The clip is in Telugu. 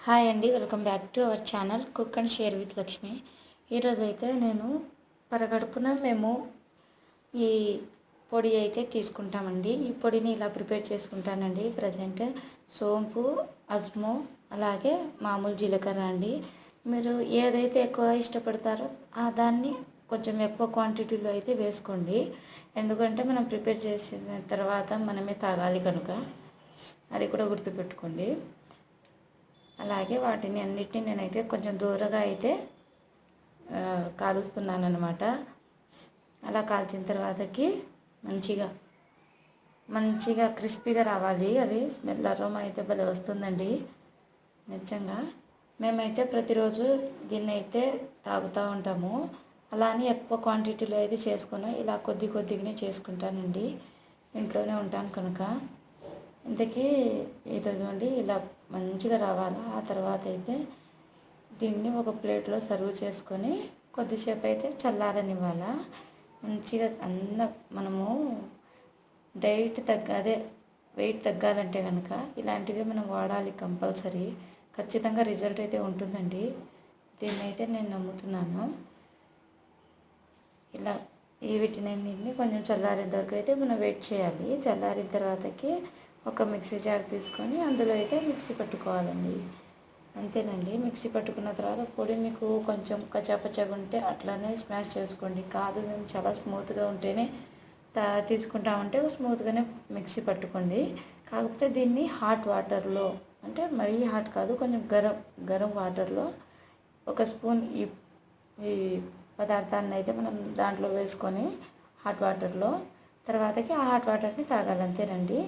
హాయ్ అండి, welcome back to our channel cook and share with Lakshmi. ఈరోజు అయితే నేను పరగడుపున మేము ఈ పొడి అయితే తీసుకుంటామండి. ఈ పొడిని ఇలా ప్రిపేర్ చేసుకుంటానండి. ప్రజెంట్ సోంపు, అజ్మో, అలాగే మామూలు జీలకర్ర అండి. మీరు ఏదైతే ఎక్కువ ఇష్టపడతారో దాన్ని కొంచెం ఎక్కువ క్వాంటిటీలో అయితే వేసుకోండి. ఎందుకంటే మనం ప్రిపేర్ చేసిన తర్వాత మనమే తాగాలి కనుక అది కూడా గుర్తుపెట్టుకోండి. అలాగే వాటిని అన్నిటిని నేనైతే కొంచెం దూరగా అయితే కాలుస్తున్నాను అనమాట. అలా కాల్చిన తర్వాతకి మంచిగా క్రిస్పీగా రావాలి. అది స్మెల్ అరోమా అయితే భలే వస్తుందండి నిజంగా. మేమైతే ప్రతిరోజు దీన్ని అయితే తాగుతూ ఉంటాము. అలా అని ఎక్కువ క్వాంటిటీలో అయితే చేసుకుని ఇలా కొద్దిగానే చేసుకుంటానండి. ఇంట్లోనే ఉంటాను కనుక. ఇంతకీ ఇదిగోండి ఇలా మంచిగా రావాలి. ఆ తర్వాత అయితే దీన్ని ఒక ప్లేట్లో సర్వ్ చేసుకొని కొద్దిసేపు అయితే చల్లారనివ్వాల. మంచిగా మనము వెయిట్ తగ్గాలంటే కనుక ఇలాంటివి మనం వాడాలి కంపల్సరీ. ఖచ్చితంగా రిజల్ట్ అయితే ఉంటుందండి. దీన్ని అయితే నేను నమ్ముతున్నాను. ఇలా వీటినన్నింటినీ కొంచెం చల్లారేంత వరకు అయితే మనం వెయిట్ చేయాలి. చల్లారిన తర్వాతకి ఒక మిక్సీ జార్ తీసుకొని అందులో అయితే మిక్సీ పట్టుకోవాలండి. అంతేనండి. మిక్సీ పట్టుకున్న తర్వాత పొడి మీకు కొంచెం కచ్చాపచ్చాగా ఉంటే అట్లానే స్మాష్ చేసుకోండి. కాదు మేము చాలా స్మూత్గా ఉంటేనే తీసుకుంటామంటే స్మూత్గానే మిక్సీ పట్టుకోండి. కాకపోతే దీన్ని హాట్ వాటర్లో, అంటే మరీ హాట్ కాదు, కొంచెం గరం వాటర్లో ఒక స్పూన్ ఈ పదార్థాన్ని అయితే మనం దాంట్లో వేసుకొని హాట్ వాటర్లో తర్వాతకి ఆ హాట్ వాటర్ని తాగాలి. అంతేనండి.